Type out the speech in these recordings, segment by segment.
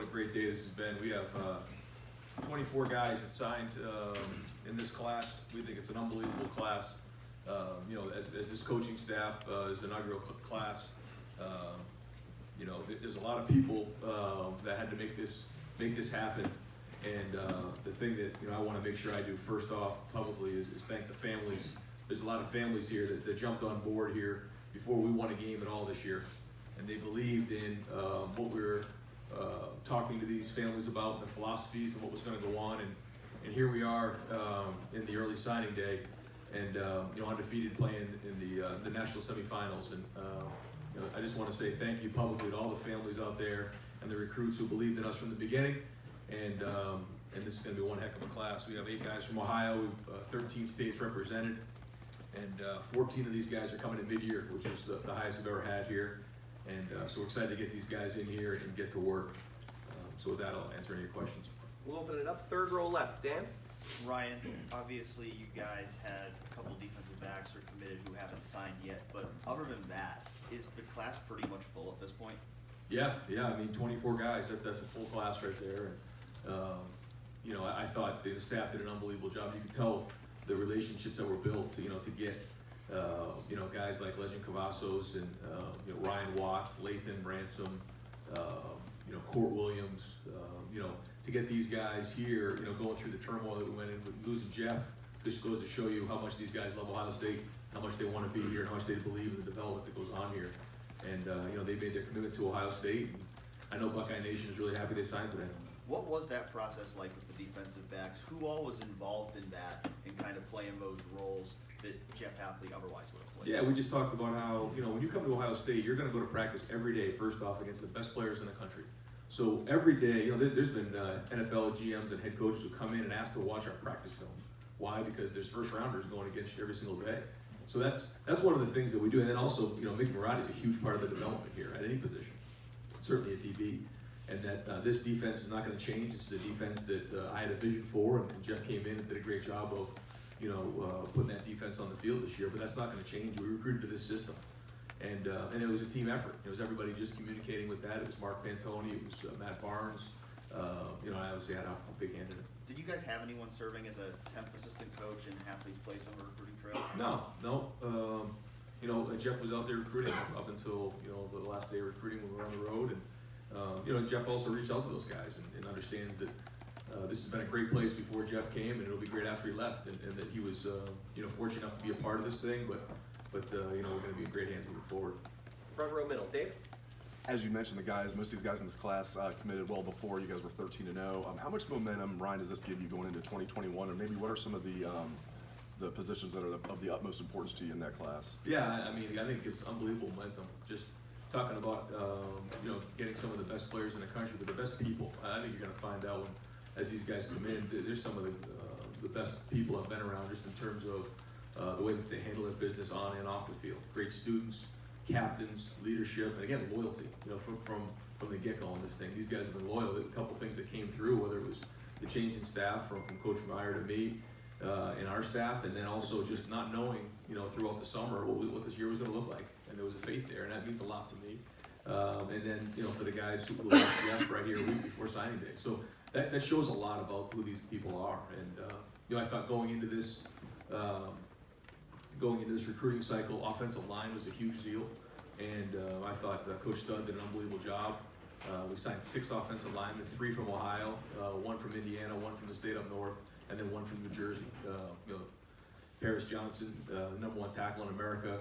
a great day this has been. We have 24 guys that signed in this class. We think it's an unbelievable class. As this coaching staff is inaugural class, there's a lot of people that had to make this happen. And the thing that I want to make sure I do first off publicly is thank the families. There's a lot of families here that jumped on board here before we won a game at all this year, and they believed in what we were talking to these families about, and the philosophies and what was going to go on. And here we are in the early signing day, and undefeated, playing in the national semifinals. And I just want to say thank you publicly to all the families out there and the recruits who believed in us from the beginning. And this is going to be one heck of a class. We have 8 guys from Ohio. We've 13 states represented, and 14 of these guys are coming in mid-year, which is the highest we've ever had here. And so we're excited to get these guys in here and get to work. So with that, I'll answer any questions. We'll open it up. Third row left. Dan? Ryan, obviously you guys had a couple defensive backs who are committed who haven't signed yet, but other than that, is the class pretty much full at this point? Yeah. I mean, 24 guys. That's a full class right there. And I thought the staff did an unbelievable job. You could tell the relationships that were built to get guys like Legend Cavazos and Ryan Watts, Lathan Bransom, Court Williams, to get these guys here, going through the turmoil that we went in with losing Jeff. This goes to show you how much these guys love Ohio State, how much they want to be here, and how much they believe in the development that goes on here. And they made their commitment to Ohio State. And I know Buckeye Nation is really happy they signed today. What was that process like with the defensive backs? Who all was involved in that and kind of playing those roles that Jeff Hafley otherwise would have played? Yeah, we just talked about how, when you come to Ohio State, you're going to go to practice every day, first off, against the best players in the country. So every day, there's been NFL GMs and head coaches who come in and ask to watch our practice film. Why? Because there's first rounders going against you every single day. So that's one of the things that we do. And then also, Mickey Marotti is a huge part of the development here at any position, certainly at DB. And that this defense is not going to change. It's a defense that I had a vision for, and Jeff came in and did a great job of, putting that defense on the field this year. But that's not going to change. We recruited to this system, and it was a team effort. It was everybody just communicating with that. It was Mark Pantoni. It was Matt Barnes. I obviously had a big hand in it. Did you guys have anyone serving as a temp assistant coach in Hafley's place on the recruiting trail? No. Jeff was out there recruiting up until the last day of recruiting when we were on the road, and Jeff also reached out to those guys and understands that this has been a great place before Jeff came, and it'll be great after he left, and that he was fortunate enough to be a part of this thing, but we're going to be in great hands moving forward. Front row middle. Dave? As you mentioned, most of these guys in this class committed well before. You guys were 13-0. How much momentum, Ryan, does this give you going into 2021, and maybe what are some of the positions that are of the utmost importance to you in that class? Yeah, I think it's unbelievable momentum. Just talking about getting some of the best players in the country, but the best people. I think you're going to find out as these guys come in, there's some of the best people I've been around, just in terms of the way that they handle their business on and off the field. Great students, captains, leadership, and again, loyalty. From the get-go on this thing, these guys have been loyal. There's a couple things that came through, whether it was the change in staff from Coach Meyer to me and our staff, and then also just not knowing throughout the summer what this year was going to look like. And there was a faith there, and that means a lot to me. And then, for the guys who lost Jeff right here a week before signing day. So that shows a lot about who these people are. And, I thought going into this recruiting cycle, offensive line was a huge deal. And I thought Coach Stud did an unbelievable job. We signed 6 offensive linemen, 3 from Ohio, 1 from Indiana, 1 from the state up north, and then 1 from New Jersey. Paris Johnson, number 1 tackle in America.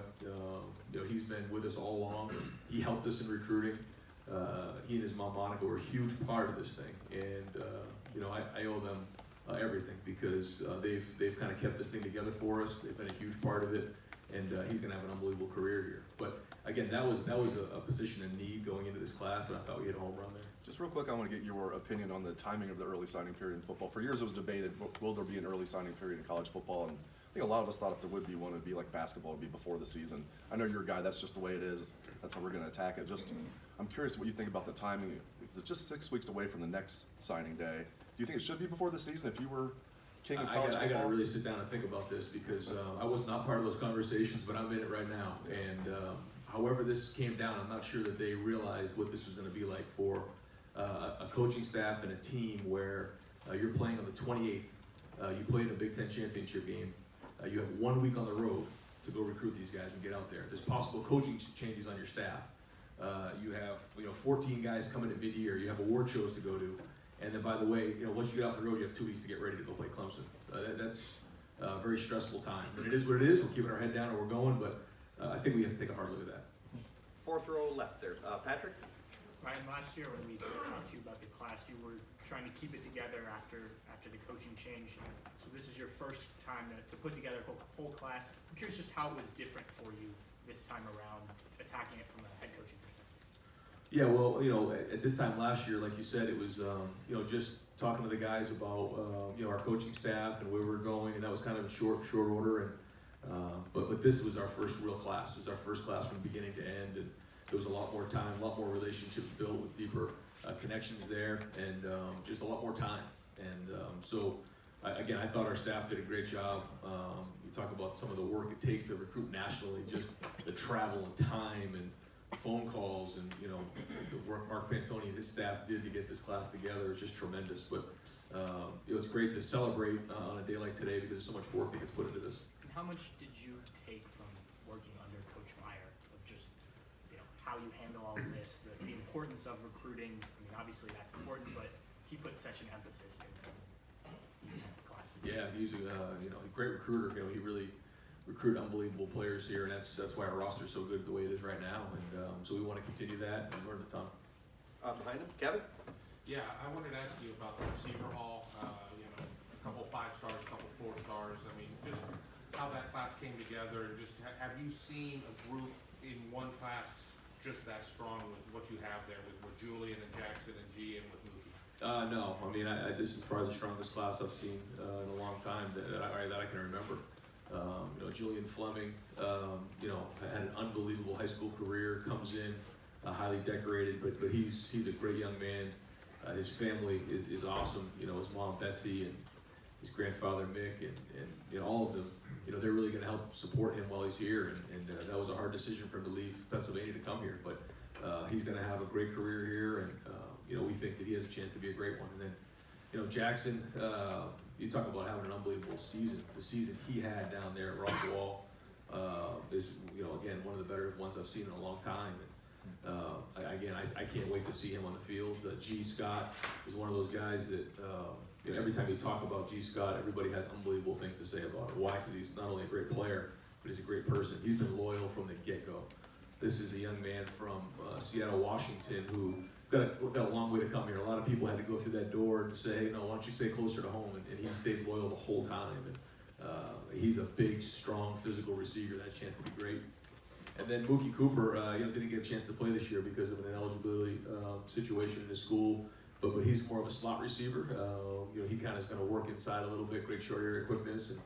He's been with us all along. He helped us in recruiting. He and his mom Monica were a huge part of this thing, and I owe them everything, because they've kind of kept this thing together for us. They've been a huge part of it, and he's going to have an unbelievable career here. But again, that was a position in need going into this class, and I thought we hit a home run there. Just real quick, I want to get your opinion on the timing of the early signing period in football. For years it was debated, will there be an early signing period in college football? And I think a lot of us thought if there would be one, it would be like basketball, it would be before the season. I know you're a guy, that's just the way it is. That's how we're going to attack it. I'm curious what you think about the timing. It's just 6 weeks away from the next signing day. Do you think it should be before the season if you were king of college football? I got to really sit down and think about this, because I was not part of those conversations, but I'm in it right now. And however this came down, I'm not sure that they realized what this was going to be like for a coaching staff and a team where you're playing on the 28th. You played in a Big Ten championship game. You have 1 week on the road to go recruit these guys and get out there. There's possible coaching changes on your staff. You have 14 guys coming at mid-year. You have award shows to go to. And then, by the way, once you get off the road, you have 2 weeks to get ready to go play Clemson. That's a very stressful time. But it is what it is. We're keeping our head down and we're going. But I think we have to take a hard look at that. Fourth row left there. Patrick? Ryan, last year when we talked to you about the class, you were trying to keep it together after the coaching change. So this is your first time to put together a whole class. I'm curious just how it was different for you this time around, attacking it from a head coaching perspective. Yeah, well, at this time last year, like you said, it was, just talking to the guys about, our coaching staff and where we're going, and that was kind of in short order. And but this was our first real class. This is our first class from beginning to end, and there was a lot more time, a lot more relationships built with deeper connections there, and just a lot more time. And I thought our staff did a great job. You talk about some of the work it takes to recruit nationally, just the travel and time and phone calls, and the work Mark Pantoni and his staff did to get this class together is just tremendous. But it's great to celebrate on a day like today because there's so much work that gets put into this. And how much did you take from working under Coach Meyer of just how you handle all of this, the importance of recruiting? I mean, obviously that's important, but he puts such an emphasis in these type of classes. Yeah, he's a great recruiter. He really recruited unbelievable players here, and that's why our roster is so good the way it is right now. And so we want to continue that and learn a ton. Behind him, Kevin? Yeah, I wanted to ask you about the receiver hall. A couple 5 stars, a couple 4 stars. I mean, just how that class came together, and just have you seen a group in one class just that strong with what you have there with Julian and Jackson and G and with Mookie? No, I mean, this is probably the strongest class I've seen in a long time that I can remember. Julian Fleming, had an unbelievable high school career, comes in highly decorated, but he's a great young man. His family is awesome. His mom Betsy and his grandfather Mick and all of them. They're really going to help support him while he's here, and that was a hard decision for him to leave Pennsylvania to come here. But he's going to have a great career here, and we think that he has a chance to be a great one. And then, Jackson, you talk about having an unbelievable season. The season he had down there at Rockwall is, again, one of the better ones I've seen in a long time. And, I can't wait to see him on the field. G. Scott is one of those guys that, every time you talk about G. Scott, everybody has unbelievable things to say about it. Why? Because he's not only a great player, but he's a great person. He's been loyal from the get-go. This is a young man from Seattle, Washington, who got a long way to come here. A lot of people had to go through that door and say, hey, no, why don't you stay closer to home? And he stayed loyal the whole time. And he's a big, strong, physical receiver. That has a chance to be great. And then Mookie Cooper, didn't get a chance to play this year because of an eligibility situation in his school. But he's more of a slot receiver. He kind of is going to work inside a little bit, great short area quickness. And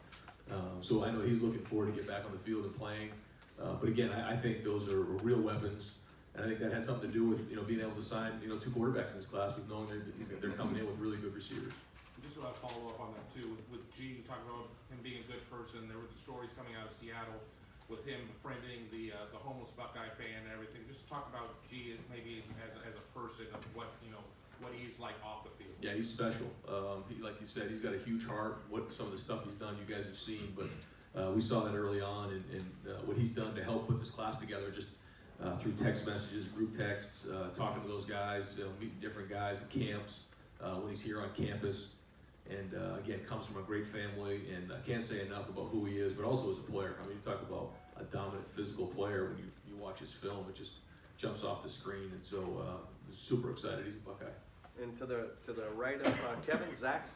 so I know he's looking forward to get back on the field and playing. But again, I think those are real weapons. And I think that had something to do with being able to sign 2 quarterbacks in this class with knowing they're coming in with really good receivers. Just about to follow up on that too. With G, you talked about him being a good person. There were the stories coming out of Seattle with him befriending the homeless Buckeye fan and everything. Just talk about G maybe as a person of what he's like off the field. Yeah, he's special. Like you said, he's got a huge heart. What some of the stuff he's done, you guys have seen, but we saw that early on, and what he's done to help put this class together, just through text messages, group texts, talking to those guys, meeting different guys at camps, when he's here on campus, and again, comes from a great family, and I can't say enough about who he is, but also as a player. I mean, you talk about a dominant physical player. When you watch his film, it just jumps off the screen, and so super excited he's a Buckeye. And to the right of Kevin, Zach?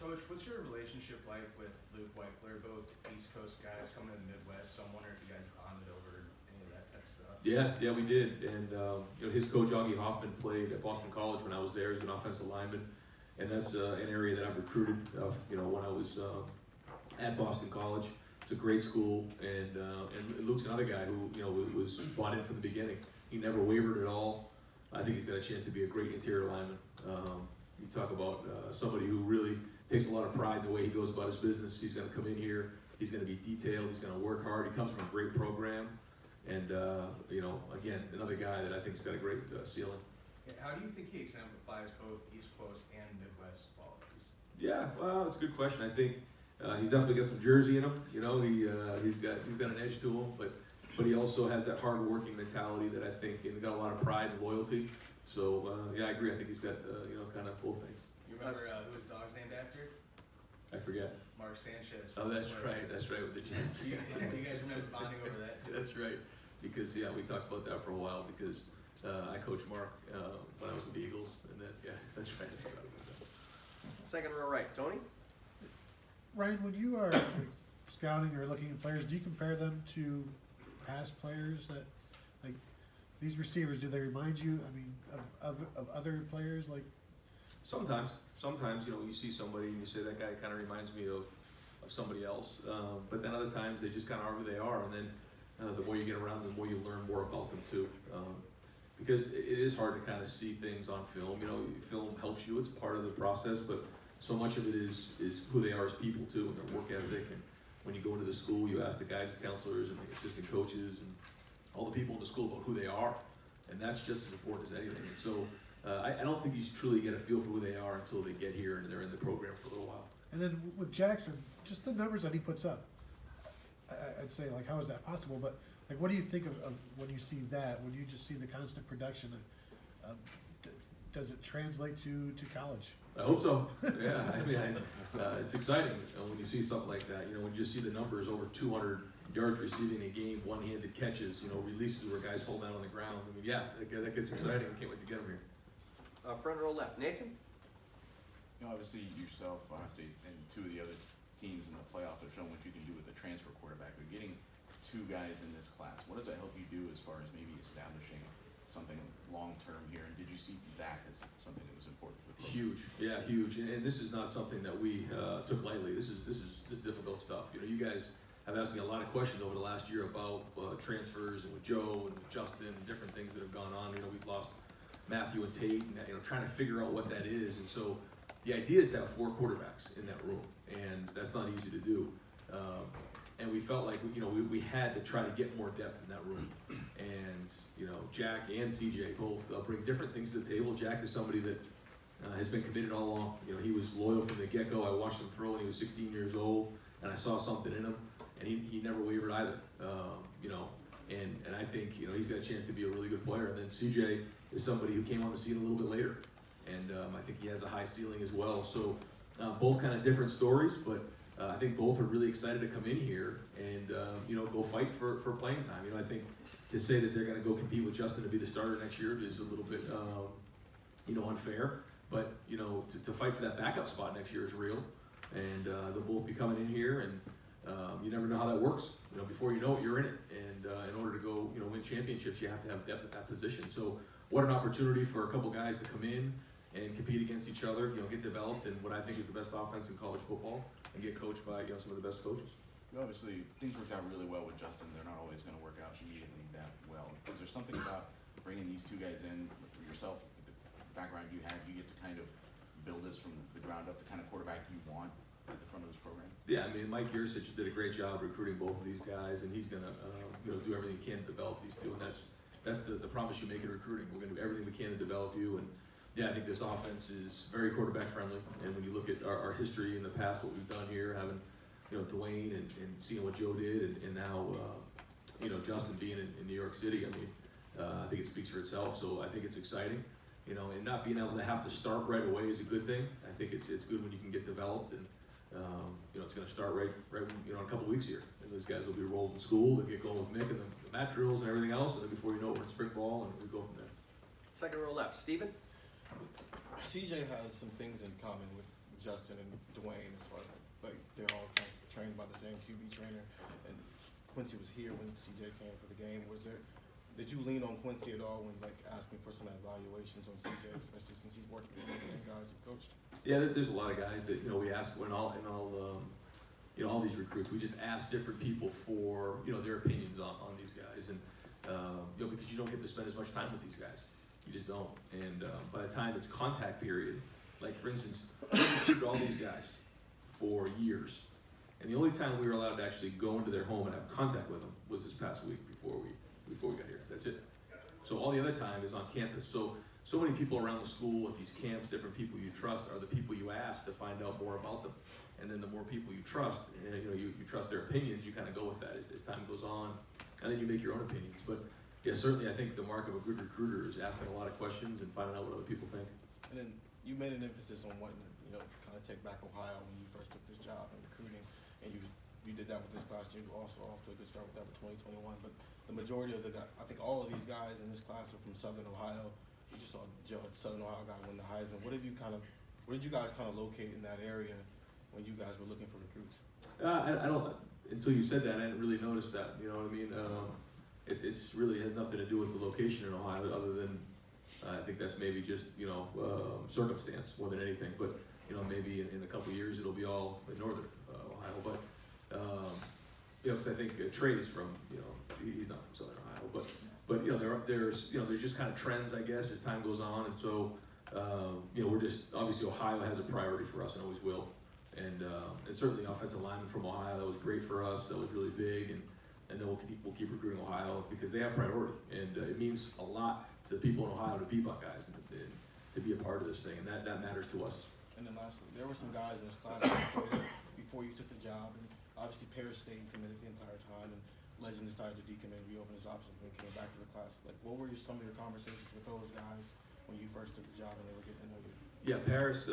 Coach, what's your relationship like with Luke Weichler, both East Coast guys coming in the Midwest? So I'm wondering if you guys bonded over any of that type of stuff. Yeah, we did. And his coach Augie Hoffman played at Boston College when I was there as an offensive lineman, and that's an area that I've recruited. When I was at Boston College, it's a great school, and Luke's another guy who was bought in from the beginning. He never wavered at all. I think he's got a chance to be a great interior lineman. You talk about somebody who really takes a lot of pride in the way he goes about his business. He's going to come in here. He's going to be detailed. He's going to work hard. He comes from a great program. And, again, another guy that I think has got a great ceiling. How do you think he exemplifies both East Coast and Midwest qualities? Yeah, well, it's a good question. I think he's definitely got some Jersey in him. You know, he's got an edge to him, but he also has that hard-working mentality that I think, and got a lot of pride and loyalty. So yeah, I agree. I think he's got kind of both things. You remember who his dog's named after? I forget. Mark Sanchez. Oh, that's right. That's right with the Jets. You guys remember bonding over that too? That's right. Because yeah, we talked about that for a while because I coached Mark when I was with the Eagles, and then yeah, that's right. Second row right, Tony? Ryan, when you are scouting or looking at players, do you compare them to past players that, like, these receivers, do they remind you, I mean, of other players, like? Sometimes, you see somebody and you say that guy kind of reminds me of somebody else. But then other times they just kind of are who they are, and then the more you get around them, the more you learn more about them too. Because it is hard to kind of see things on film. You know, film helps you; it's part of the process. But so much of it is who they are as people too, and their work ethic. And when you go into the school, you ask the guidance counselors and the assistant coaches and all the people in the school about who they are, and that's just as important as anything. And so I don't think you truly get a feel for who they are until they get here and they're in the program for a little while. And then with Jackson, just the numbers that he puts up, I'd say, like, how is that possible? But, like, what do you think of when you see that, when you just see the constant production? Does it translate to college? I hope so. Yeah, I mean, it's exciting when you see stuff like that. You know, when you just see the numbers, over 200 yards receiving a game, one-handed catches, releases where guys fall down on the ground. I mean, yeah, that gets exciting. I can't wait to get them here. Front row left, Nathan? Obviously yourself, Ohio State, and two of the other teams in the playoffs have shown what you can do with a transfer quarterback. But getting two guys in this class, what does that help you do as far as maybe establishing something long-term here? And did you see that as something that was important for the program? Huge, yeah, huge. And this is not something that we took lightly. This is difficult stuff. You guys have asked me a lot of questions over the last year about transfers and with Joe and with Justin and different things that have gone on. We've lost Matthew and Tate, and trying to figure out what that is. And so the idea is to have 4 quarterbacks in that room, and that's not easy to do. And we felt like we had to try to get more depth in that room. And Jack and CJ both bring different things to the table. Jack is somebody that has been committed all along. He was loyal from the get-go. I watched him throw when he was 16 years old, and I saw something in him, and he never wavered either. And I think he's got a chance to be a really good player. And then CJ is somebody who came on the scene a little bit later, and I think he has a high ceiling as well. So both kind of different stories, but I think both are really excited to come in here and go fight for playing time. I think to say that they're going to go compete with Justin to be the starter next year is a little bit unfair. But to fight for that backup spot next year is real, and they'll both be coming in here, and you never know how that works. Before you know it, you're in it. And in order to go, win championships, you have to have depth at that position. So what an opportunity for a couple guys to come in and compete against each other, get developed in what I think is the best offense in college football, and get coached by some of the best coaches. Obviously, things worked out really well with Justin. They're not always going to work out immediately that well. Is there something about bringing these two guys in, yourself, with the background you have, you get to kind of build this from the ground up, the kind of quarterback you want at the front of this program? Yeah, I mean, Mike Yursich did a great job recruiting both of these guys, and he's going to do everything he can to develop these two, and that's the promise you make in recruiting. We're going to do everything we can to develop you, and yeah, I think this offense is very quarterback friendly. And when you look at our history in the past, what we've done here, having Dwayne and seeing what Joe did, and now Justin being in New York City, I mean, I think it speaks for itself. So I think it's exciting, and not being able to have to start right away is a good thing. I think it's good when you can get developed, and it's going to start right in a couple weeks here. And those guys will be enrolled in school. They'll get going with Mick and the mat drills and everything else, and then before you know it, we're in spring ball, and we go from there. Second row left, Stephen? CJ has some things in common with Justin and Dwayne as far as like they're all kind of trained by the same QB trainer. And Quincy was here when CJ came for the game. Did you lean on Quincy at all when asking for some evaluations on CJ, especially since he's working with some of the same guys you coached? Yeah, there's a lot of guys that we asked when all these recruits. We just asked different people for their opinions on these guys, and because you don't get to spend as much time with these guys. You just don't. And by the time it's contact period, like for instance, we recruited all these guys for years. And the only time we were allowed to actually go into their home and have contact with them was this past week before we got here. That's it. So all the other time is on campus. So so many people around the school at these camps, different people you trust are the people you ask to find out more about them. And then the more people you trust, and you trust their opinions, you kind of go with that as time goes on, and then you make your own opinions. But yeah, certainly I think the mark of a good recruiter is asking a lot of questions and finding out what other people think. And then you made an emphasis on wanting to, kind of take back Ohio when you first took this job in recruiting, and you did that with this class. You also off to a good start with that with 2021. But the majority of the guys, I think all of these guys in this class are from Southern Ohio. We just saw Joe, a Southern Ohio guy, win the Heisman. What did you guys kind of locate in that area when you guys were looking for recruits? I don't, until you said that, I didn't really notice that, you know what I mean? It's really has nothing to do with the location in Ohio, other than, I think that's maybe just, circumstance more than anything. But, maybe in a couple of years, it'll be all in northern Ohio. But, because I think Trey is from, he's not from Southern Ohio. But there's just kind of trends, I guess, as time goes on. And so, we're just, obviously Ohio has a priority for us and always will. And certainly offensive lineman from Ohio, that was great for us. That was really big, and then we'll keep recruiting Ohio because they have priority, and it means a lot to the people in Ohio to be Buckeyes and to be a part of this thing, and that matters to us. And then lastly, there were some guys in this class before you took the job, and obviously Paris stayed committed the entire time, and Legend decided to decommit, reopen his options, and then came back to the class. Like, what were some of your conversations with those guys when you first took the job and they were getting to know you? Yeah, Paris,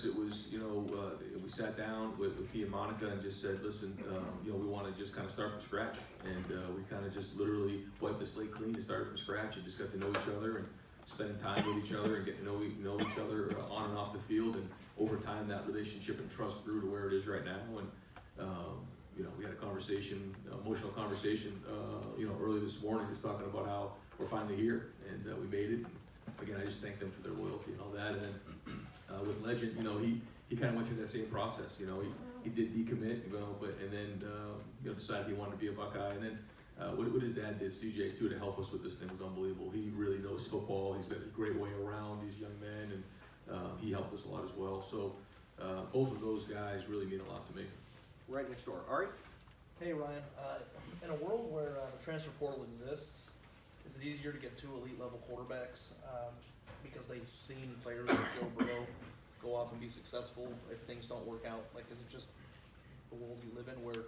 it was, we sat down with he and Monica and just said, listen, we want to just kind of start from scratch. And we kind of just literally wiped the slate clean and started from scratch and just got to know each other and spending time with each other and getting to know each other on and off the field. And over time, that relationship and trust grew to where it is right now. And, we had a conversation, emotional conversation, early this morning, just talking about how we're finally here and we made it. Again, I just thank them for their loyalty and all that. And then with Legend, he kind of went through that same process. He did decommit, and then decided he wanted to be a Buckeye. And then what his dad did, CJ, too, to help us with this thing was unbelievable. He really knows football. He's got a great way around these young men, and he helped us a lot as well. So both of those guys really mean a lot to me. Right next door. Ari? Hey Ryan, in a world where the transfer portal exists, is it easier to get two elite level quarterbacks because they've seen players like Joe Burrow go off and be successful if things don't work out? Like, is it just the world you live in where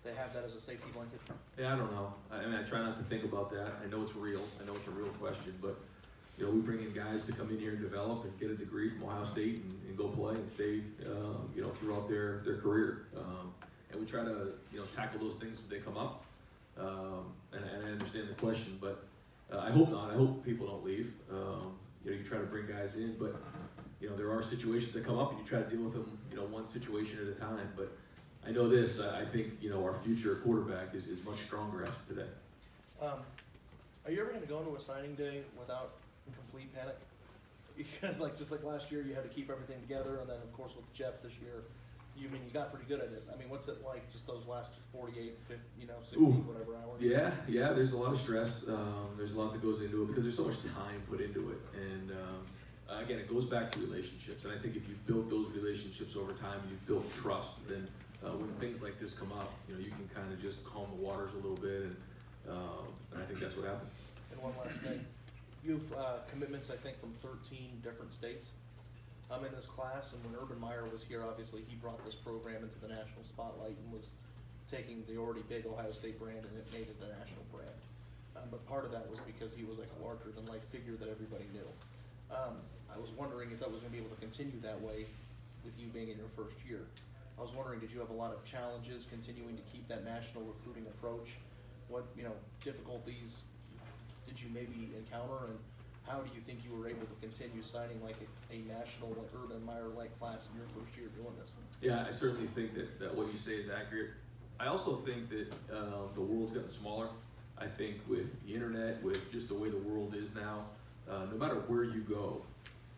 they have that as a safety blanket? Yeah, I don't know. I try not to think about that. I know it's real. I know it's a real question, but we bring in guys to come in here and develop and get a degree from Ohio State and go play and stay, throughout their career. And we try to, tackle those things as they come up. And I understand the question, but I hope not. I hope people don't leave. You try to bring guys in, but there are situations that come up, and you try to deal with them, one situation at a time. But I know this. I think our future quarterback is much stronger after today. Are you ever going to go into a signing day without complete panic? Because just like last year, you had to keep everything together, and then of course with Jeff this year, you got pretty good at it. I mean, what's it like just those last 48, 50, 60, whatever hours? Yeah. There's a lot of stress. There's a lot that goes into it because there's so much time put into it. And again, it goes back to relationships. And I think if you've built those relationships over time and you've built trust, then when things like this come up, you can kind of just calm the waters a little bit. And I think that's what happened. And one last thing, you have commitments, I think, from 13 different states. I'm in this class, and when Urban Meyer was here, obviously he brought this program into the national spotlight and was taking the already big Ohio State brand and it made it a national brand. But part of that was because he was like a larger-than-life figure that everybody knew. I was wondering if that was going to be able to continue that way with you being in your first year. I was wondering, did you have a lot of challenges continuing to keep that national recruiting approach? What difficulties did you maybe encounter, and how do you think you were able to continue signing like a national, like Urban Meyer-like class in your first year doing this? Yeah, I certainly think that what you say is accurate. I also think that the world's gotten smaller. I think with the internet, with just the way the world is now, no matter where you go,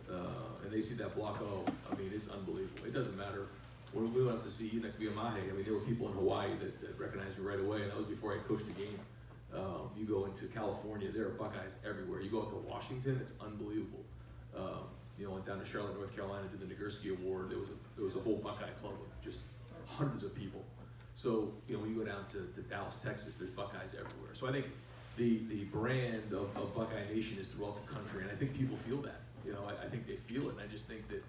and they see that block O, I mean, it's unbelievable. It doesn't matter. We went up to see Enoch Viamahe. I mean, there were people in Hawaii that recognized me right away, and that was before I coached the game. You go into California, there are Buckeyes everywhere. You go out to Washington, it's unbelievable. Went down to Charlotte, North Carolina, did the Nagurski Award. There was a whole Buckeye club with just hundreds of people. So when you go down to Dallas, Texas, there's Buckeyes everywhere. So I think the brand of Buckeye Nation is throughout the country, and I think people feel that. You know, I think they feel it, and I just think that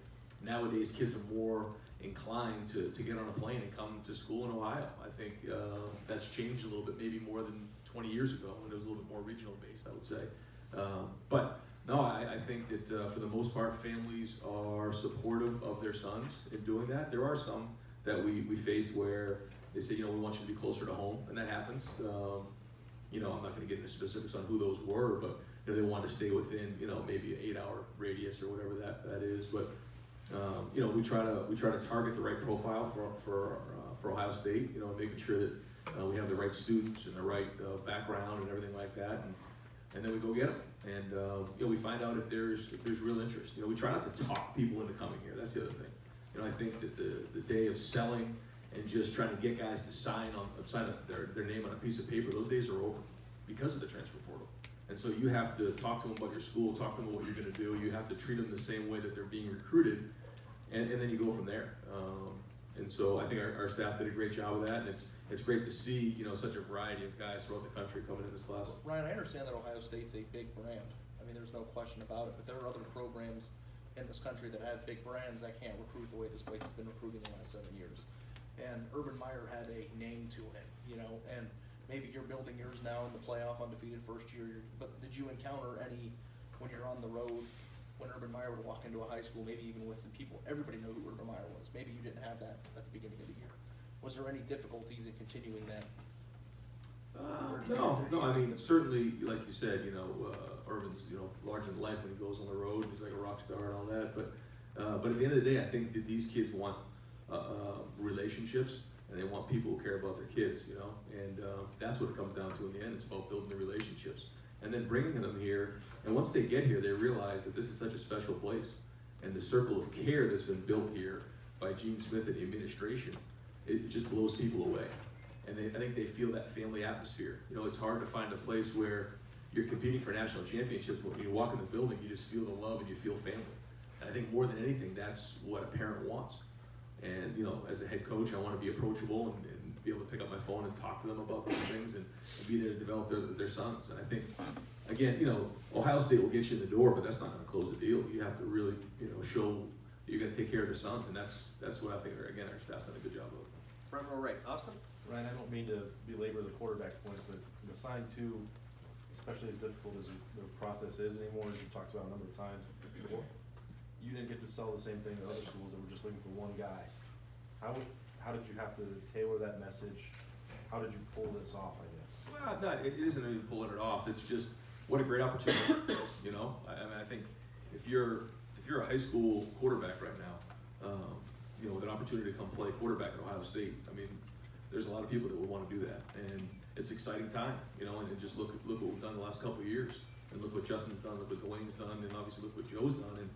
nowadays kids are more inclined to get on a plane and come to school in Ohio. I think that's changed a little bit, maybe more than 20 years ago when it was a little bit more regional based, I would say. But no, I think that for the most part, families are supportive of their sons in doing that. There are some that we faced where they say, you know, we want you to be closer to home, and that happens. You know, I'm not going to get into specifics on who those were, but you know, they want to stay within, you know, maybe an 8-hour radius or whatever that is. But you know, we try to target the right profile for Ohio State. You know, making sure that we have the right students and the right background and everything like that, and then we go get them. And you know, we find out if there's real interest. You know, we try not to talk people into coming here. That's the other thing. You know, I think that the day of selling and just trying to get guys to sign their name on a piece of paper, those days are over because of the transfer portal. And so you have to talk to them about your school, talk to them about what you're going to do. You have to treat them the same way that they're being recruited, and then you go from there. And so I think our staff did a great job of that, and it's great to see, you know, such a variety of guys throughout the country coming in this class. Ryan, I understand that Ohio State's a big brand. I mean, there's no question about it, but there are other programs in this country that have big brands that can't recruit the way this place has been recruiting the last 7 years. And Urban Meyer had a name to him, you know, and maybe you're building yours now in the playoff undefeated first year, but did you encounter any, when you're on the road, when Urban Meyer would walk into a high school, maybe even with the people, everybody knew who Urban Meyer was. Maybe you didn't have that at the beginning of the year. Was there any difficulties in continuing that? No, I mean, certainly, like you said, you know, Urban's, you know, larger than life when he goes on the road. He's like a rock star and all that. But at the end of the day, I think that these kids want relationships, and they want people who care about their kids, you know. And that's what it comes down to in the end. It's about building the relationships. And then bringing them here, and once they get here, they realize that this is such a special place. And the circle of care that's been built here by Gene Smith and the administration, it just blows people away. And I think they feel that family atmosphere. You know, it's hard to find a place where you're competing for national championships, but when you walk in the building, you just feel the love and you feel family. And I think more than anything, that's what a parent wants. And, you know, as a head coach, I want to be approachable and be able to pick up my phone and talk to them about those things and be there to develop their sons. And I think, again, you know, Ohio State will get you in the door, but that's not going to close the deal. You have to really, you know, show you're going to take care of their sons, and that's what I think, again, our staff's done a good job of. Front row right, Austin? Ryan, I don't mean to belabor the quarterback point, but you know, sign two, especially as difficult as the process is anymore, as we've talked about a number of times, you didn't get to sell the same thing to other schools that were just looking for one guy. How did you have to tailor that message? How did you pull this off, I guess? Well, no, it isn't even pulling it off. It's just what a great opportunity. You know, I mean, I think if you're a high school quarterback right now, you know, with an opportunity to come play quarterback at Ohio State, I mean, there's a lot of people that would want to do that, and it's an exciting time. You know, and just look what we've done the last couple of years, and look what Justin's done, look what Dwayne's done, and obviously look what Joe's done. And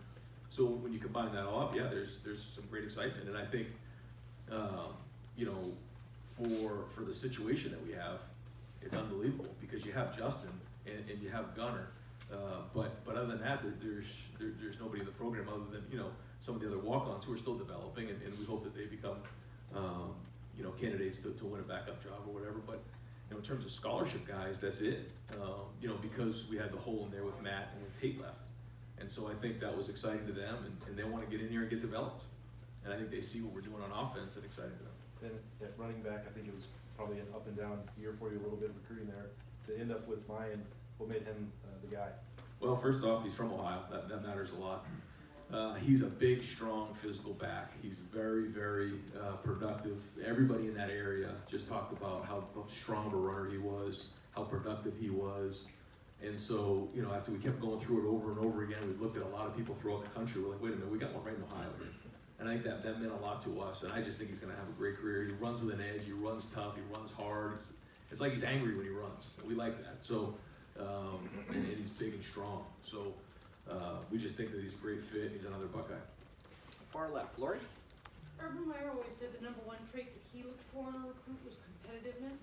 so when you combine that all up, yeah, there's some great excitement, and I think, you know, for the situation that we have, it's unbelievable because you have Justin and you have Gunner, but other than that, there's nobody in the program other than, you know, some of the other walk-ons who are still developing, and we hope that they become, you know, candidates to win a backup job or whatever. But you know, in terms of scholarship guys, that's it. You know, because we had the hole in there with Matt and with Tate left, and so I think that was exciting to them, and they want to get in here and get developed. And I think they see what we're doing on offense and exciting to them. Then at running back, I think it was probably an up and down year for you, a little bit of recruiting there. To end up with Mayan, what made him the guy? Well, first off, he's from Ohio. That matters a lot. He's a big, strong, physical back. He's very, very productive. Everybody in that area just talked about how strong of a runner he was, how productive he was. And so, you know, after we kept going through it over and over again, we looked at a lot of people throughout the country. We're like, wait a minute, we got one right in Ohio here. And I think that meant a lot to us. And I just think he's going to have a great career. He runs with an edge. He runs tough. He runs hard. It's like he's angry when he runs. We like that. So, and he's big and strong. So we just think that he's a great fit. He's another Buckeye. Far left, Lori? Urban Meyer always said the number one trait that he looked for in a recruit was competitiveness.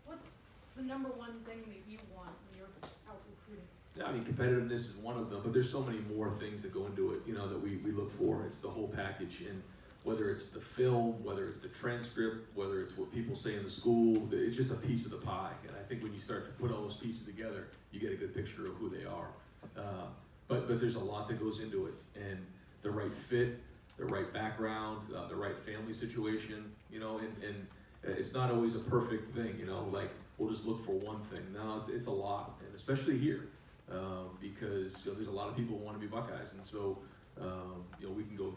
What's the number one thing that you want when you're out recruiting? Yeah, I mean, competitiveness is one of them, but there's so many more things that go into it, you know, that we look for. It's the whole package. And whether it's the film, whether it's the transcript, whether it's what people say in the school, it's just a piece of the pie. And I think when you start to put all those pieces together, you get a good picture of who they are. But there's a lot that goes into it, and the right fit, the right background, the right family situation, you know, and it's not always a perfect thing, you know, like we'll just look for one thing. No, it's a lot, and especially here, because you know, there's a lot of people who want to be Buckeyes, and so you know, we can go,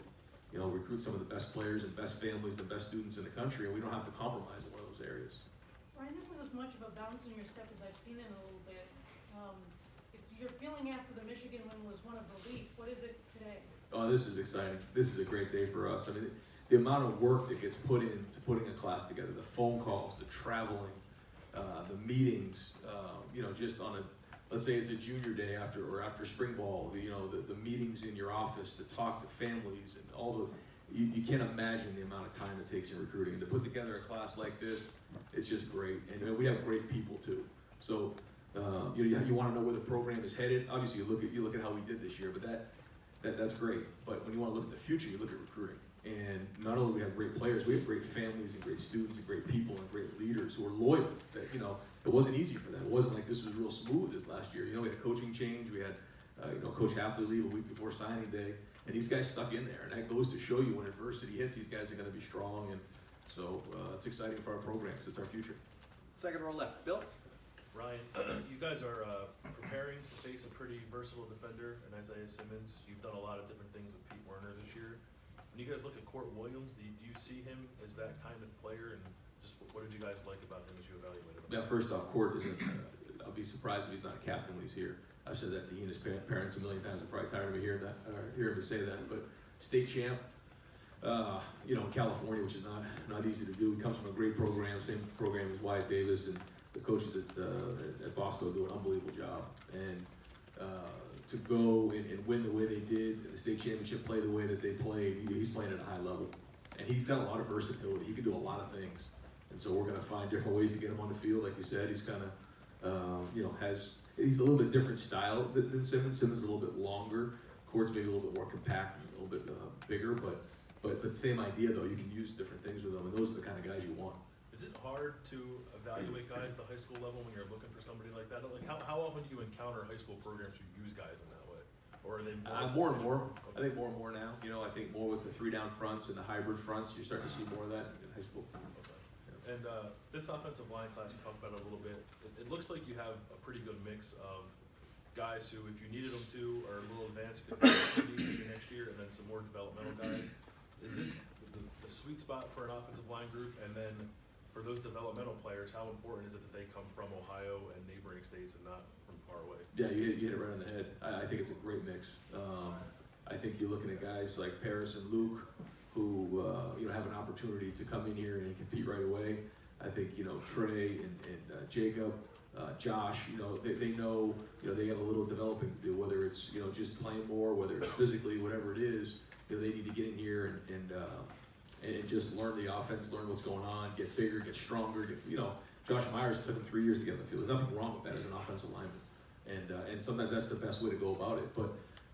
you know, recruit some of the best players and best families and best students in the country, and we don't have to compromise in one of those areas. Ryan, this is as much of a bounce in your step as I've seen in a little bit. If your feeling after the Michigan win was one of relief, what is it today? Oh, this is exciting. This is a great day for us. I mean, the amount of work that gets put into putting a class together, the phone calls, the traveling, the meetings, you know, just on a, let's say it's a junior day after spring ball, you know, the meetings in your office to talk to families and all the, you can't imagine the amount of time it takes in recruiting. To put together a class like this, it's just great. And we have great people too. So, you want to know where the program is headed. Obviously, you look at how we did this year, but that's great. But when you want to look at the future, you look at recruiting. And not only do we have great players, we have great families and great students and great people and great leaders who are loyal. That, you know, it wasn't easy for them. It wasn't like this was real smooth this last year. You know, we had a coaching change. We had, you know, Coach Halfley leave a week before signing day, and these guys stuck in there. And that goes to show you when adversity hits, these guys are going to be strong. And so it's exciting for our programs. It's our future. Second row left, Bill? Ryan, you guys are preparing to face a pretty versatile defender in Isaiah Simmons. You've done a lot of different things with Pete Werner this year. When you guys look at Court Williams, do you see him as that kind of player? And just what did you guys like about him as you evaluated him? Yeah, first off, Court isn't, I'll be surprised if he's not a captain when he's here. I've said that to he and his parents a million times. I'm probably tired of me hearing him say that. But state champ, you know, in California, which is not easy to do. He comes from a great program, same program as Wyatt Davis, and the coaches at Boston do an unbelievable job. And to go and win the way they did, the state championship, play the way that they played, he's playing at a high level. And he's got a lot of versatility. He can do a lot of things. And so we're going to find different ways to get him on the field. Like you said, he's kind of, you know, he's a little bit different style than Simmons. Simmons is a little bit longer. Court's maybe a little bit more compact, and a little bit bigger. But same idea, though. You can use different things with them. And those are the kind of guys you want. Is it hard to evaluate guys at the high school level when you're looking for somebody like that? Like how often do you encounter high school programs who use guys in that way? Or are they more and more? I think more and more now. You know, I think more with the 3-down fronts and the hybrid fronts. You're starting to see more of that in high school. Okay. And this offensive line class, you talked about it a little bit. It looks like you have a pretty good mix of guys who, if you needed them to, are a little advanced, could be next year, and then some more developmental guys. Is this the sweet spot for an offensive line group? And then for those developmental players, how important is it that they come from Ohio and neighboring states and not from far away? Yeah, you hit it right on the head. I think it's a great mix. I think you're looking at guys like Paris and Luke who you know, have an opportunity to come in here and compete right away. I think, you know, Trey and Jacob, Josh, you know, they know, you know, they have a little developing to do, whether it's, you know, just playing more, whether it's physically, whatever it is, you know, they need to get in here and just learn the offense, learn what's going on, get bigger, get stronger. You know, Josh Myers took him 3 years to get on the field. There's nothing wrong with that as an offensive lineman, and sometimes that's the best way to go about it.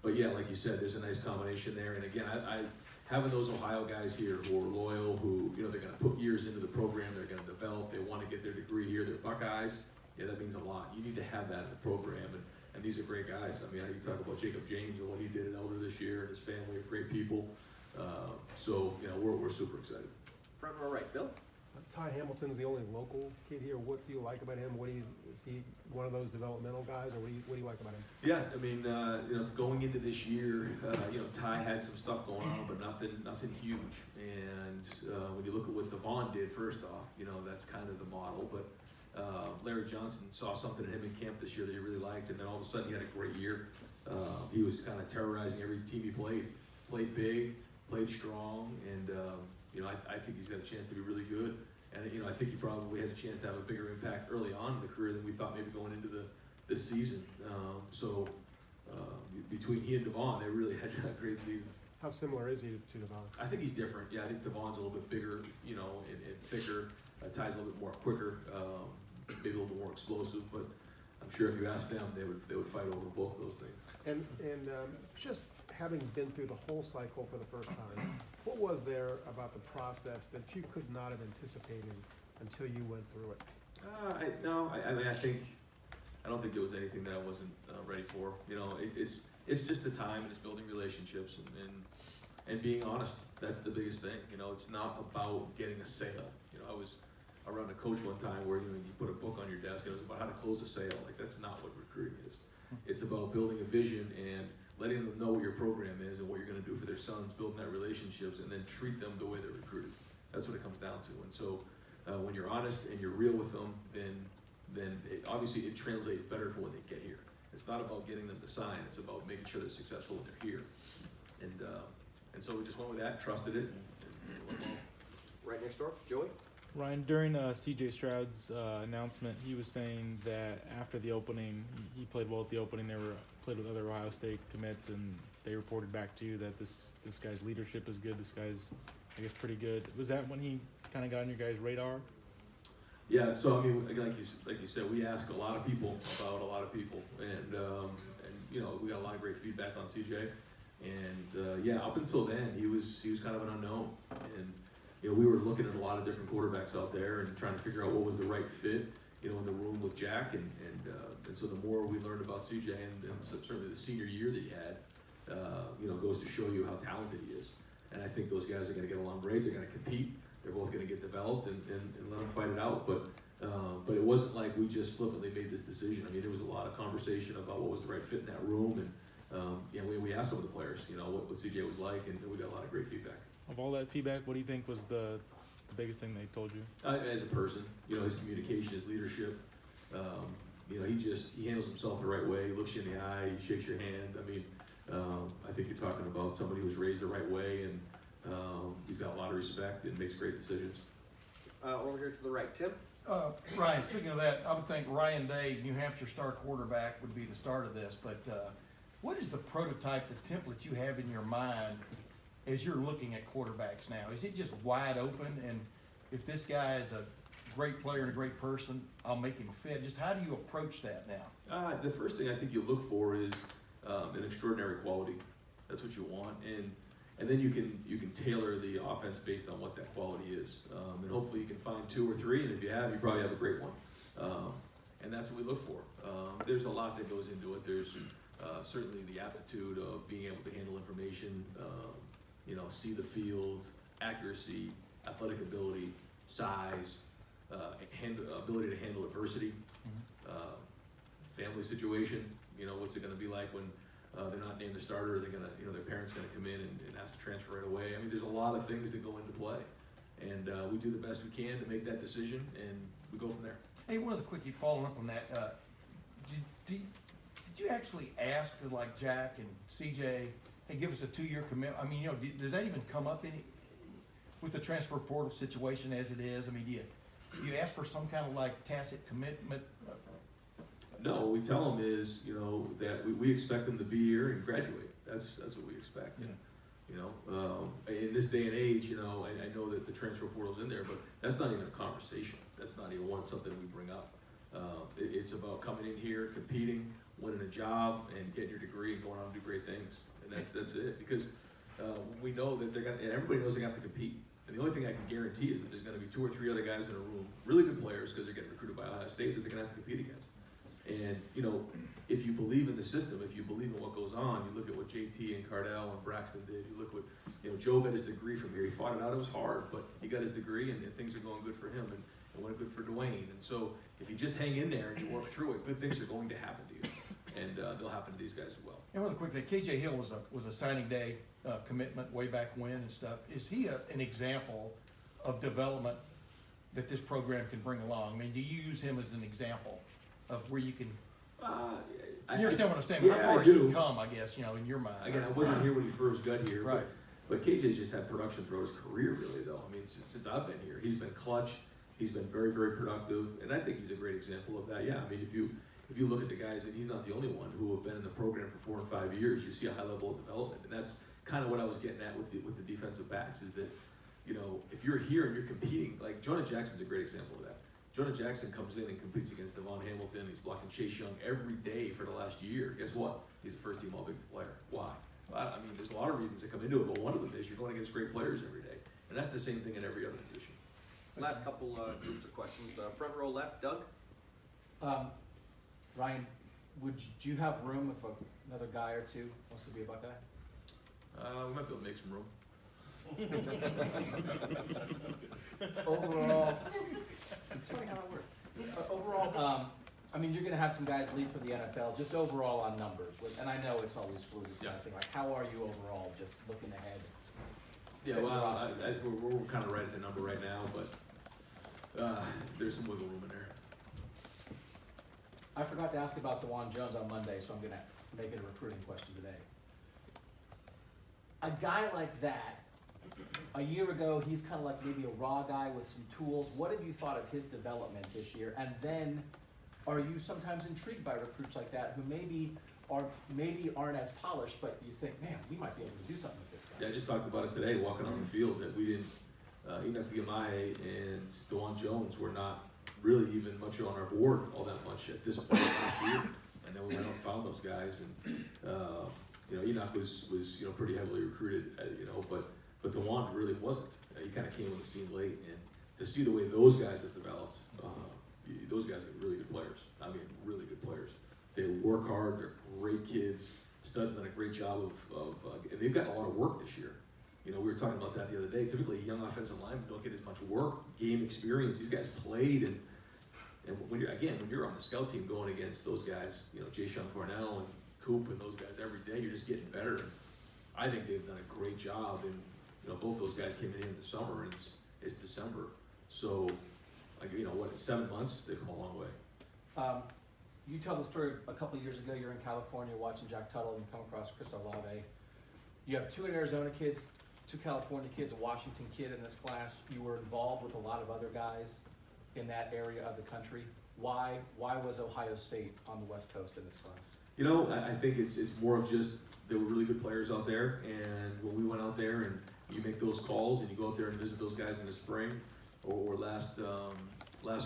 But yeah, like you said, there's a nice combination there. And again, I having those Ohio guys here who are loyal, who, you know, they're going to put years into the program, they're going to develop, they want to get their degree here, they're Buckeyes. Yeah, that means a lot. You need to have that in the program, and these are great guys. I mean, you talk about Jacob James and what he did at Elder this year, and his family are great people. So, you know, we're super excited. Front row right, Bill? Ty Hamilton's the only local kid here. What do you like about him? Is he one of those developmental guys, or what do you like about him? Yeah, I mean, you know, going into this year, you know, Ty had some stuff going on, but nothing huge. And when you look at what Devon did, first off, you know, that's kind of the model. But Larry Johnson saw something in him in camp this year that he really liked, and then all of a sudden he had a great year. He was kind of terrorizing every team he played big, played strong, and you know, I think he's got a chance to be really good. And you know, I think he probably has a chance to have a bigger impact early on in the career than we thought maybe going into this season. So between he and Devon, they really had great seasons. How similar is he to Devon? I think he's different. Yeah, I think Devon's a little bit bigger, you know, and thicker. Ty's a little bit more quicker, maybe a little bit more explosive. But I'm sure if you asked them, they would fight over both of those things. And just having been through the whole cycle for the first time, what was there about the process that you could not have anticipated until you went through it? I mean, I don't think there was anything that I wasn't ready for. You know, it's just the time and it's building relationships and being honest. That's the biggest thing. You know, it's not about getting a sale. You know, I was around a coach one time where, you know, you put a book on your desk and it was about how to close a sale. Like, that's not what recruiting is. It's about building a vision and letting them know what your program is and what you're gonna do for their sons, building that relationships, and then treat them the way they're recruited. That's what it comes down to. And so, when you're honest and you're real with them, then obviously it translates better for when they get here. It's not about getting them to sign, it's about making sure they're successful when they're here. And so we just went with that, trusted it, and it went well. Right next door, Joey? Ryan, during CJ Stroud's announcement, he was saying that after the opening, he played well at the opening. They played with other Ohio State commits, and they reported back to you that this guy's leadership is good. This guy's, I guess, pretty good. Was that when he kind of got on your guys' radar? Yeah. So I mean, like you said, we ask a lot of people about a lot of people, and you know, we got a lot of great feedback on CJ. And yeah, up until then, he was kind of an unknown, and you know, we were looking at a lot of different quarterbacks out there and trying to figure out what was the right fit, you know, in the room with Jack. And so the more we learned about CJ and certainly the senior year that he had, you know, goes to show you how talented he is. And I think those guys are going to get along great. They're going to compete. They're both going to get developed and let them fight it out. But it wasn't like we just flippantly made this decision. I mean, there was a lot of conversation about what was the right fit in that room. And yeah, we asked some of the players, you know, what CJ was like, and we got a lot of great feedback. Of all that feedback, what do you think was the biggest thing they told you? As a person, you know, his communication, his leadership, you know, he handles himself the right way. He looks you in the eye, he shakes your hand. I mean, I think you're talking about somebody who was raised the right way, and he's got a lot of respect and makes great decisions. Over here to the right, Tim? Ryan, speaking of that, I would think Ryan Day, New Hampshire star quarterback, would be the start of this, but what is the prototype, the template you have in your mind as you're looking at quarterbacks now? Is it just wide open, and if this guy is a great player and a great person, I'll make him fit? Just how do you approach that now? The first thing I think you look for is an extraordinary quality. That's what you want, and then you can tailor the offense based on what that quality is, and hopefully you can find two or three, and if you have, you probably have a great one. And that's what we look for. There's a lot that goes into it. There's certainly the aptitude of being able to handle information, you know, see the field, accuracy, athletic ability, size, ability to handle adversity, family situation. You know, what's it going to be like when they're not named the starter? Are they going to, you know, their parents going to come in and ask to transfer right away? I mean, there's a lot of things that go into play, and we do the best we can to make that decision, and we go from there. Hey, one other quickie following up on that. Did you actually ask, like Jack and CJ, hey, give us a 2-year commitment? I mean, you know, does that even come up with the transfer portal situation as it is? I mean, do you ask for some kind of like tacit commitment? No, what we tell them is, you know, that we expect them to be here and graduate. That's what we expect. Yeah. You know, in this day and age, you know, I know that the transfer portal's in there, but that's not even a conversation. That's not even something we bring up. It's about coming in here, competing, winning a job, and getting your degree and going on to do great things. And that's it. Because we know that and everybody knows they have to compete. And the only thing I can guarantee is that there's going to be 2 or 3 other guys in a room, really good players, because they're getting recruited by Ohio State, that they're going to have to compete against. And, you know, if you believe in the system, if you believe in what goes on, you look at what JT and Cardell and Braxton did, you look what, you know, Joe got his degree from here. He fought it out, it was hard, but he got his degree, and things are going good for him, and it went good for Dwayne. And so if you just hang in there and you work through it, good things are going to happen to you, and they'll happen to these guys as well. And really quick, KJ Hill was a signing day commitment way back when and stuff. Is he an example of development that this program can bring along? I mean, do you use him as an example of where you can, you understand what I'm saying? Yeah, how far I has do. he come, I guess, you know, in your mind? Again, I wasn't here when he first got here, Right. but KJ's just had production throughout his career, really, though. I mean, since I've been here, he's been clutch, he's been very, very productive, and I think he's a great example of that. Yeah, I mean, if you look at the guys, and he's not the only one who have been in the program for 4 and 5 years, you see a high level of development, and that's kind of what I was getting at with the defensive backs, is that, you know, if you're here and you're competing, like Jonah Jackson's a great example of that. Jonah Jackson comes in and competes against Devon Hamilton. He's blocking Chase Young every day for the last year. Guess what? He's a first-team All-Big player. Why? I mean, there's a lot of reasons that come into it, but one of them is you're going against great players every day. And that's the same thing in every other position. Last couple groups of questions. Front row left, Doug? Ryan, would you have room if another guy or two wants to be a Buckeye? We might be able to make some room. Overall, it's funny how that works. Overall, I mean, you're gonna have some guys leave for the NFL, just overall on numbers, and I know it's always fluid, this kind of thing, like, how are you overall, just looking ahead? Yeah, well, we're kind of right at the number right now, but there's some wiggle room in there. I forgot to ask about DeJuan Jones on Monday, so I'm gonna make it a recruiting question today. A guy like that, a year ago, he's kind of like maybe a raw guy with some tools. What have you thought of his development this year? And then, are you sometimes intrigued by recruits like that who maybe aren't as polished, but you think, man, we might be able to do something with this guy? Yeah, I just talked about it today, walking on the field, that we didn't, Enoch Giamai and DeJuan Jones were not really even much on our board all that much at this point last year. And then we went out and found those guys, and you know, Enoch was you know, pretty heavily recruited, you know, but DeJuan really wasn't. He kind of came on the scene late, and to see the way those guys have developed, those guys are really good players. I mean, really good players. They work hard. They're great kids. Stud's done a great job and they've got a lot of work this year. You know, we were talking about that the other day. Typically, young offensive linemen don't get as much work, game experience. These guys played, and when you're on the scout team going against those guys, you know, Jay Sean Cornell and Coop and those guys every day, you're just getting better. And I think they've done a great job. And you know, both those guys came in the summer, and it's December, so like, you know what, in 7 months they've come a long way. You tell the story a couple of years ago, you're in California watching Jack Tuttle, and you come across Chris Olave. You have 2 Arizona kids, 2 California kids, a Washington kid in this class. You were involved with a lot of other guys in that area of the country. Why was Ohio State on the West Coast in this class? You know, I think it's more of just there were really good players out there, and when we went out there and you make those calls and you go out there and visit those guys in the spring or last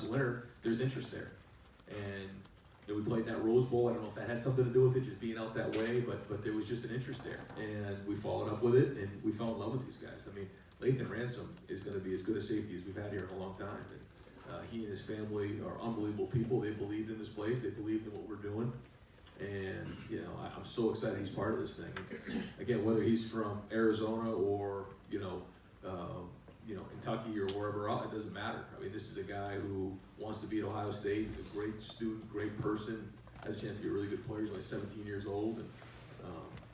winter, there's interest there. And you know, we played in that Rose Bowl. I don't know if that had something to do with it, just being out that way, but there was just an interest there. And we followed up with it, and we fell in love with these guys. I mean, Lathan Ransom is going to be as good a safety as we've had here in a long time. And he and his family are unbelievable people. They believed in this place. They believed in what we're doing. And you know, I'm so excited he's part of this thing. Again, whether he's from Arizona or Kentucky or wherever else, it doesn't matter. I mean, this is a guy who wants to be at Ohio State. He's a great student, great person. Has a chance to get really good players. Like 17 years old, and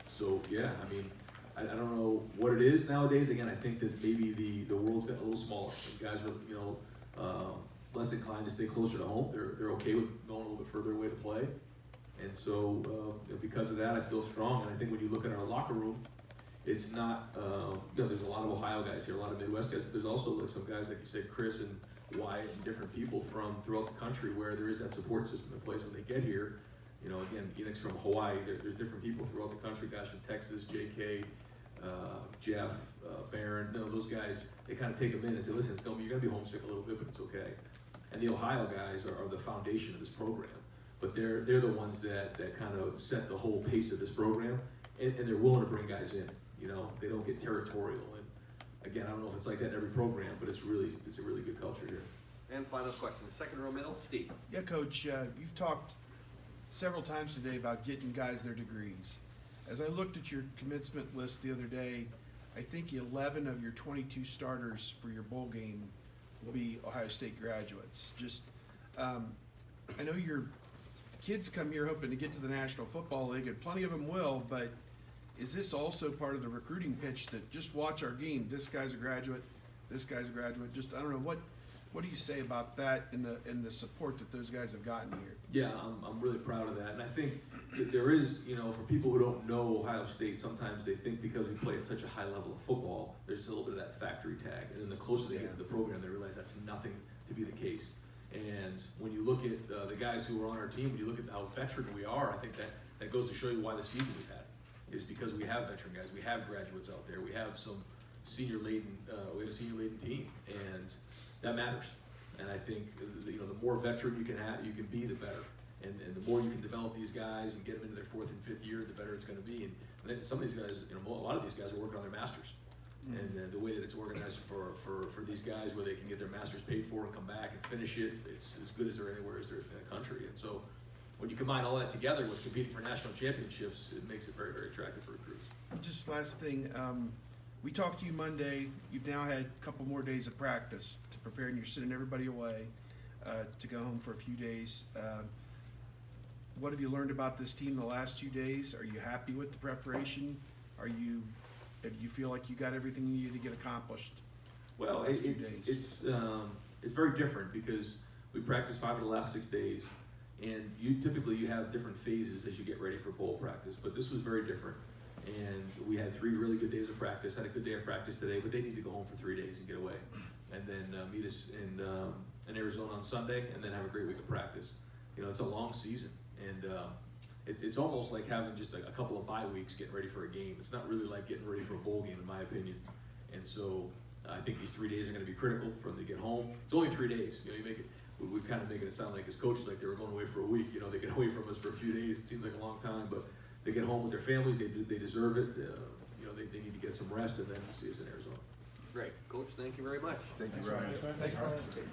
so yeah. I mean, I don't know what it is nowadays. Again, I think that maybe the world's gotten a little smaller. And guys are less inclined to stay closer to home. They're okay with going a little bit further away to play. And so, because of that, I feel strong. And I think when you look at our locker room, it's not, there's a lot of Ohio guys here, a lot of Midwest guys, but there's also like some guys, like you said, Chris and Wyatt, and different people from throughout the country where there is that support system in place when they get here. You know, again, Enoch's from Hawaii. There's different people throughout the country, guys from Texas, JK, Jeff, Barron. Those guys, they kind of take them in and say, listen, you're going to be homesick a little bit, but it's okay. And the Ohio guys are the foundation of this program. But they're the ones that kind of set the whole pace of this program, and they're willing to bring guys in. You know, they don't get territorial. And again, I don't know if it's like that in every program, but it's a really good culture here. And final question, second row middle, Steve. Yeah, Coach, you've talked several times today about getting guys their degrees. As I looked at your commencement list the other day, I think 11 of your 22 starters for your bowl game will be Ohio State graduates. Just, I know your kids come here hoping to get to the National Football League, and plenty of them will, but is this also part of the recruiting pitch that just watch our game? This guy's a graduate, this guy's a graduate. Just, I don't know, what do you say about that and the support that those guys have gotten here? Yeah, I'm really proud of that. And I think that there is, you know, for people who don't know Ohio State, sometimes they think because we play at such a high level of football, there's a little bit of that factory tag. And then the closer they get to the program, they realize that's nothing to be the case. And when you look at the guys who are on our team, when you look at how veteran we are, I think that goes to show you why the season we've had is because we have veteran guys, we have graduates out there, we have some senior laden, we have a senior laden team, and that matters. And I think the more veteran you can be, the better. And the more you can develop these guys and get them into their 4th and 5th year, the better it's going to be. And And then some of these guys, you know, a lot of these guys are working on their masters. And the way that it's organized for these guys, where they can get their masters paid for and come back and finish it, it's as good as there anywhere as there in the country. And so when you combine all that together with competing for national championships, it makes it very, very attractive for recruits. Just last thing, we talked to you Monday, you've now had a couple more days of practice to prepare, and you're sending everybody away to go home for a few days. What have you learned about this team the last 2 days? Are you happy with the preparation? Do you feel like you got everything you needed to get accomplished? Well, the last 2 days? It's very different because we practiced 5 of the last 6 days, and typically you have different phases as you get ready for bowl practice. But this was very different, and we had 3 really good days of practice. Had a good day of practice today, but they need to go home for 3 days and get away, and then meet us in Arizona on Sunday, and then have a great week of practice. You know, it's a long season, and it's almost like having just a couple of bye weeks getting ready for a game. It's not really like getting ready for a bowl game, in my opinion. And so I think these 3 days are going to be critical for them to get home. It's only 3 days. You know, you make it. We kind of making it sound like as coaches, like they were going away for a week. You know, they get away from us for a few days. It seems like a long time, but they get home with their families. They deserve it. You know, they need to get some rest, and then see us in Arizona. Great. Coach, thank you very much. Thank you, Ryan. Thanks, Ryan.